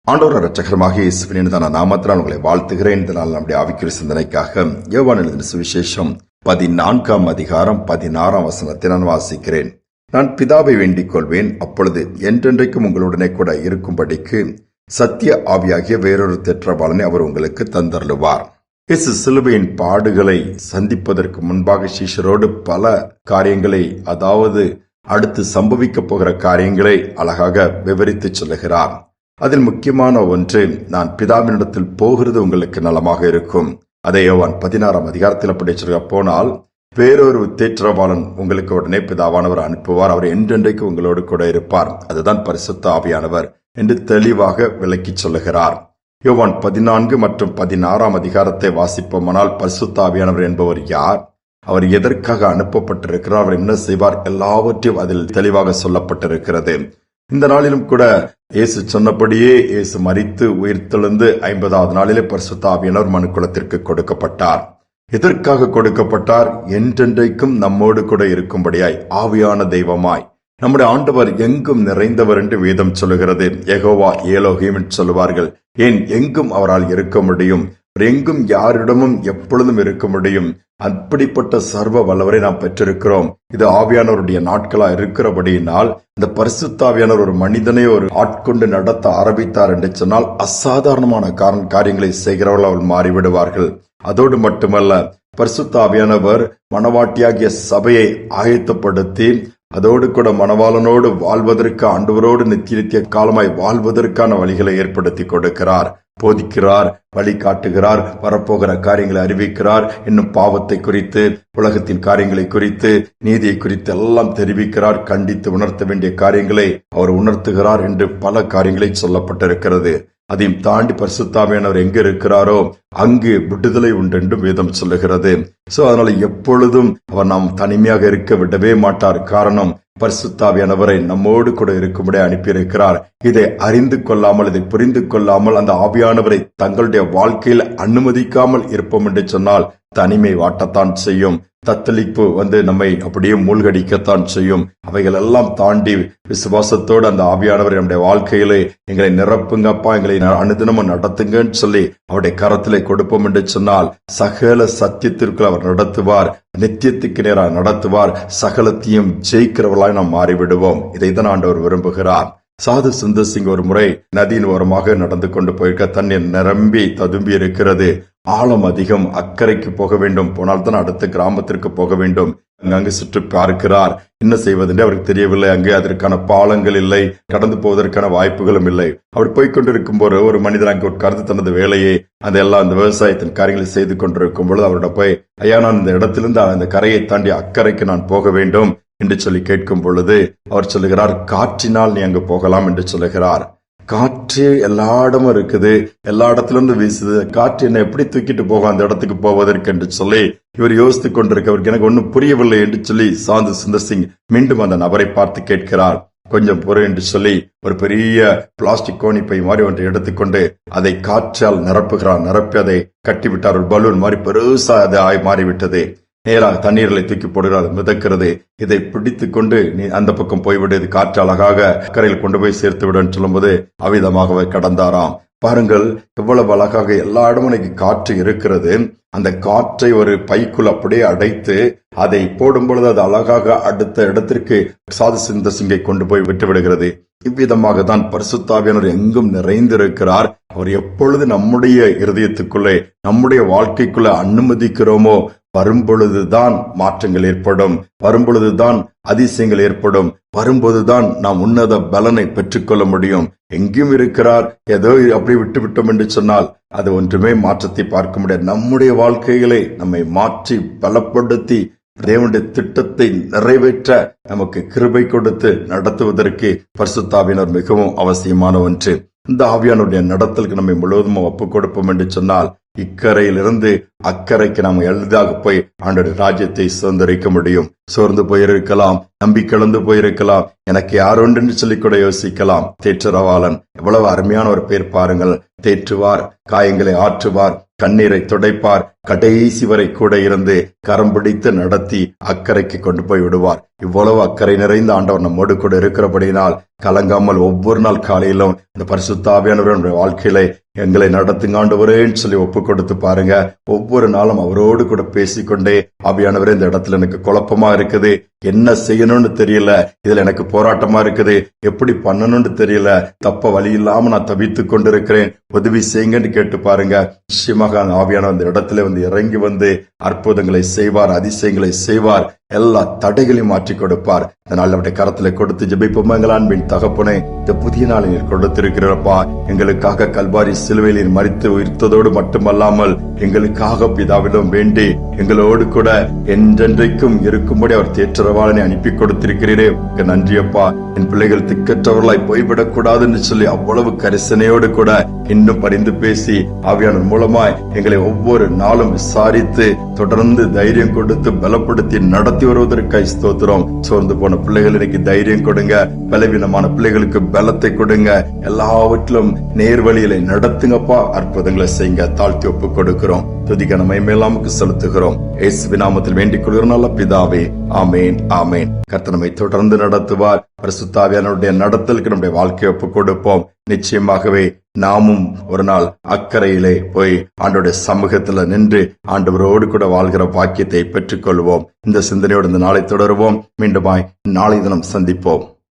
ஆண்டவர் இரட்சகருமாகிய இயேசுவின் இனிதான நாமத்தினால் உங்களை வாழ்த்துகிறேன். இந்த நாள் நம்முடைய ஆவிக்குரிய சிந்தனைக்காக யோவான் எழுதின சுவிசேஷம் 14 அதிகாரம் 16 வசனத்தை நான் வாசிக்கிறேன். நான் பிதாவை வேண்டிக் கொள்வேன், அப்பொழுது என்றென்றைக்கும் உங்களுடனே கூட இருக்கும்படிக்கு சத்திய ஆவியாகிய வேறொரு தேற்றவாளனை அவர் உங்களுக்கு தந்தருளுவார். இயேசு சிலுவையின் பாடுகளை சந்திப்பதற்கு முன்பாக சீஷரோடு பல காரியங்களை, அதாவது அடுத்து சம்பவிக்க போகிற காரியங்களை அழகாக விவரித்து சொல்லுகிறார். அதில் முக்கியமான ஒன்று, நான் பிதாவினிடத்தில் போகிறது உங்களுக்கு நலமாக இருக்கும். அதை யோவான் 16 அதிகாரத்தில் அப்படி சொல்ல போனால், வேறொரு தேற்றவாளன் உங்களுக்கு உடனே பிதாவானவர் அனுப்புவார், அவர் என்றென்றைக்கு உங்களோடு கூட இருப்பார், அதுதான் பரிசுத்த ஆவியானவர் என்று தெளிவாக விளக்கி சொல்லுகிறார். யோவான் 14 மற்றும் 16 அதிகாரத்தை வாசிப்போமானால், பரிசுத்த ஆவியானவர் என்பவர் யார், அவர் எதற்காக அனுப்பப்பட்டிருக்கிறார், அவர் என்ன செய்வார், எல்லாவற்றையும் அதில் தெளிவாக சொல்லப்பட்டிருக்கிறது. இந்த நாளிலும் கூட இயேசு சொன்னபடியே இயேசு மரித்து உயிர்த்தெழுந்து 50வது நாளிலே பரிசுத்த ஆவியானவர் மனுக்குலத்திற்கு கொடுக்கப்பட்டார். எதற்காக கொடுக்கப்பட்டார்? என்றென்றைக்கும் நம்மோடு கூட இருக்கும்படியாய், ஆவியான தெய்வமாய். நம்முடைய ஆண்டவர் எங்கும் நிறைந்தவர் என்று வேதம் சொல்லுகிறது. யெகோவா ஏலோகிம் என்று சொல்லுவார்கள். ஏன் எங்கும் அவரால் இருக்க முடியும், எங்கும் யாரிடமும் எப்பொழுதும் இருக்க முடியும். அப்படிப்பட்ட சர்வ வல்லவரை நாம் பெற்றிருக்கிறோம். இது ஆவியானவருடைய நாட்களா இருக்கிறபடியினால், இந்த பரிசுத்த ஆவியானவர் ஒரு மனிதனை ஒரு ஆட்கொண்டு நடத்த ஆரம்பித்தார் என்று சொன்னால், அசாதாரணமான காரியங்களை செய்கிறவர்கள் அவர்கள் மாறிவிடுவார்கள். அதோடு மட்டுமல்ல, பரிசுத்த ஆவியானவர் மணவாட்டியாகிய சபையை ஆயத்தப்படுத்தி, அதோடு கூட மணவாளனோடு வாழ்வதற்கு, ஆண்டவரோடு நித்திய காலமாய் வாழ்வதற்கான வழிகளை ஏற்படுத்தி கொடுக்கிறார், போதிக்கிறார், வழி காட்டுகிறார், வரப்போகிற காரியங்களை அறிவிக்கிறார், இன்னும் பாவத்தை குறித்து, உலகத்தின் காரியங்களை குறித்து, நீதியை குறித்து எல்லாம் தெரிவிக்கிறார், கண்டித்து உணர்த்த வேண்டிய காரியங்களை அவர் உணர்த்துகிறார் என்று பல காரியங்களை சொல்லப்பட்டிருக்கிறது. அதையும் தாண்டி பரிசுத்த ஆவியானவர் எங்க இருக்கிறாரோ அங்கு விடுதலை உண்டு என்று வேதம் சொல்லுகிறது. அதனால எப்பொழுதும் அவர் நாம் தனிமையாக இருக்க விடவே மாட்டார். காரணம், பரிசுத்த ஆவியானவரை நம்மோடு கூட இருக்கும்படி அனுப்பியிருக்கிறார். இதை அறிந்து கொள்ளாமல், இதை புரிந்து கொள்ளாமல், அந்த ஆவியானவரை தங்களுடைய வாழ்க்கையில் அனுமதிக்காமல் இருப்போம் என்று சொன்னால் தனிமை வாட்டத்தான் செய்யும், தத்தளிப்பு நம்மை அப்படியே மூழ்கடிக்கத்தான் செய்யும். அவைகள் எல்லாம் தாண்டி விசுவாசத்தோடு அந்த ஆவியானவர் நம்முடைய வாழ்க்கையிலே எங்களை நிரப்புங்கப்பா, எங்களை அனுதினமும் நடத்துங்கன்னு சொல்லி அவருடைய கரத்திலே கொடுப்போம் என்று சொன்னால், சகல சத்தியத்திற்கு அவர் நடத்துவார், நித்தியத்துக்கு நேராக நடத்துவார், சகலத்தையும் ஜெயிக்கிறவர்களாய் நாம் மாறிவிடுவோம். இதைதான் ஆண்டவர் விரும்புகிறார். சாது சுந்தர் சிங் ஒரு முறை நதியின் ஓரமாக நடந்து கொண்டு போயிருக்க, தண்ணீர் நிரம்பி ததும்பி இருக்கிறது, ஆழம் அதிகம், அக்கறைக்கு போக வேண்டும், போனால்தான் அடுத்த கிராமத்திற்கு போக வேண்டும். அங்கு சுற்றி பார்க்கிறார், என்ன செய்வதென்று அவருக்கு தெரியவில்லை. அங்கே அதற்கான பாலங்கள் இல்லை, கடந்து போவதற்கான வாய்ப்புகளும் இல்லை. அப்படி போய்கொண்டிருக்கும் போது ஒரு மனிதர் அங்கே உட்கார்ந்து தனது வேலையை, அதெல்லாம் அந்த விவசாயத்தின் காரியங்களை செய்து கொண்டிருக்கும் பொழுது அவரோட போய், ஐயா, நான் இந்த இடத்திலிருந்து அந்த கரையை தாண்டி அக்கறைக்கு நான் போக வேண்டும் என்று சொல்லி கேட்கும் பொழுது அவர் சொல்லுகிறார், காற்றினால் நீ அங்கு போகலாம் என்று சொல்லுகிறார். காற்று எல்லா இடமும் இருக்குது, எல்லா இடத்திலிருந்து வீசுது, காற்று என்ன எப்படி தூக்கிட்டு போகும் அந்த இடத்துக்கு போவதற்கு என்று சொல்லி இவர் யோசித்துக் கொண்டிருக்க, எனக்கு ஒன்னும் புரியவில்லை என்று சொல்லி சாது சுந்தர் சிங் மீண்டும் அந்த நபரை பார்த்து கேட்கிறார். கொஞ்சம் பொறு என்று சொல்லி ஒரு பெரிய பிளாஸ்டிக் கோணிப்பை மாதிரி ஒன்றை எடுத்துக்கொண்டு அதை காற்றால் நிரப்புகிறார். நிரப்பி அதை கட்டிவிட்டார். ஒரு பலூன் மாதிரி பெருசா அது மாறிவிட்டது. நேராக தண்ணீர்களை தூக்கி போடுகிறார், மிதக்கிறது. இதை பிடித்துக் கொண்டு நீ அந்த பக்கம் போய்விடு, இது காற்று அழகாக கரையில் கொண்டு போய் சேர்த்து விடும் சொல்லும் போது அவ்விதமாகவே கடந்தாராம். பாருங்கள், எவ்வளவு அழகாக எல்லா இடமும் காற்று இருக்கிறது. அந்த காற்றை ஒரு பைக்குள் அப்படியே அடைத்து அதை போடும் பொழுது அது அழகாக அடுத்த இடத்திற்கு சாது சுந்தர் சிங்கை கொண்டு போய் விட்டு விடுகிறது. இவ்விதமாக தான் பரிசுத்த ஆவியானவர் எங்கும் நிறைந்திருக்கிறார். அவர் எப்பொழுது நம்முடைய இருதயத்துக்குள்ளே, நம்முடைய வாழ்க்கைக்குள்ள அனுமதிக்கிறோமோ, வரும்பொழுதுதான் மாற்றங்கள் ஏற்படும், வரும்பொழுதுதான் அதிசயங்கள் ஏற்படும், வரும்போதுதான் நாம் உன்னத பலனை பெற்றுக்கொள்ள முடியும். எங்கேயும் இருக்கிறார், ஏதோ அப்படி விட்டு விட்டோம் என்று சொன்னால் அது ஒன்றுமே மாற்றத்தை பார்க்க முடியாது. நம்முடைய வாழ்க்கைகளை நம்மை மாற்றி பலப்படுத்தி தேவனுடைய திட்டத்தை நிறைவேற்ற நமக்கு கிருபை கொடுத்து நடத்துவதற்கு பரிசுத்த ஆவியானவர் மிகவும் அவசியமான ஒன்று. இந்த ஆவியானுடைய நடத்தலுக்கு நம்மை முழுவதும் ஒப்புக் கொடுப்போம் என்று சொன்னால், இக்கரையிலிருந்து அக்கறைக்கு நாம் எளிதாக போய் ஆண்டவருடைய ராஜ்யத்தை சுதந்திரிக்க முடியும். சோர்ந்து போயிருக்கலாம், நம்பிக்கலந்து போயிருக்கலாம், எனக்கு யார் ஒன்று சொல்லி கூட யோசிக்கலாம். தேற்றரவாளன், எவ்வளவு அருமையான ஒரு பேர் பாருங்கள். தேற்றுவார், காயங்களை ஆற்றுவார், கண்ணீரை துடைப்பார், கடைசி வரை கூட இருந்து கரம் பிடித்து நடத்தி அக்கறைக்கு கொண்டு போய் விடுவார். இவ்வளவு அக்கறை நிறைந்த ஆண்டவர் நம்மோடு கூட இருக்கிறபடினால் கலங்காமல் ஒவ்வொரு நாள் காலையிலும் இந்த பரிசுத்த ஆவியானவருடைய வாழ்க்கையில எங்களை நடத்துங்க ஆண்டவரேன்னு சொல்லி ஒப்பு கொடுத்து பாருங்க. ஒவ்வொரு நாளும் அவரோடு கூட பேசிக்கொண்டே, ஆவியானவரே இந்த இடத்துல எனக்கு குழப்பமா இருக்குது, என்ன செய்யணும்னு தெரியல, இதுல எனக்கு போராட்டமா இருக்குது, எப்படி பண்ணணும்னு தெரியல, தப்ப வழி இல்லாம நான் தவித்துக் கொண்டிருக்கிறேன், உதவி செய்யுங்கன்னு கேட்டு பாருங்க. நிச்சயமாக ஆவியானவர் இந்த இடத்துல வந்து இறங்கி வந்து அற்புதங்களை செய்வார், அதிசயங்களை செய்வார், எல்லா தடைகளையும் மாற்றி கொடுப்பார். அதனால் அவருடைய கரத்துல கொடுத்து ஜெபிப்போம். எங்கள் அன்பின் தகப்பனே, இந்த புதிய நாளை நீர் கொடுத்திருக்கிறப்பா, எங்களுக்காக கல்வாரி சிலுவையில் மரித்து உயிர்த்ததோடு மட்டுமல்லாமல் எங்களுக்காக பிதாவிடம் வேண்டி எங்களோடு கூட என்றென்றைக்கும் இருக்கும்படி அவர் தேற்றரவாளனை அனுப்பி கொடுத்திருக்கிறீரே, நன்றி அப்பா. என் பிள்ளைகள் திக்கற்றவர்களாய் போய்விடக் கூடாதுன்னு சொல்லி அவ்வளவு கரிசனையோடு கூட இன்னும் பரிந்து பேசி ஆவியானவர் மூலமாய் எங்களை ஒவ்வொரு நாளும் விசாரித்து தொடர்ந்து தைரியம் கொடுத்து பலப்படுத்தி நடத்தி வருவதற்காய் ஸ்தோத்திரம். சோர்ந்து போன பிள்ளைகள் இன்னைக்கு தைரியம் கொடுங்க, பலவீனமான பிள்ளைகளுக்கு பலத்தை கொடுங்க, எல்லாவற்றிலும் நேர்வழியில நடத்துங்கப்பா, அற்புதங்களை செய்யுங்க. தாழ்த்தி ஒப்பு கொடுக்கிறோம், துதிக்க நம்மை மேலாமுக்கு செலுத்துகிறோம். இயேசுவின் நாமத்தில் வேண்டிக் கொள்கிற நல்ல பிதாவே, ஆமேன் ஆமேன். கர்த்தர் நம்மை தொடர்ந்து நடத்துவார். பரிசுத்த ஆவியானவருடைய நடத்தலுக்கு நம்முடைய வாழ்க்கையை ஒப்பு கொடுப்போம். நிச்சயமாகவே நாமும் ஒரு நாள் அக்கறையிலே போய் ஆண்டவருடைய சமூகத்துல நின்று ஆண்டவரோடு கூட வாழ்கிற பாக்கியத்தை பெற்றுக் கொள்வோம். இந்த சிந்தனையோடு இந்த நாளை தொடருவோம். மீண்டுமாய் நாளை தினம் சந்திப்போம்.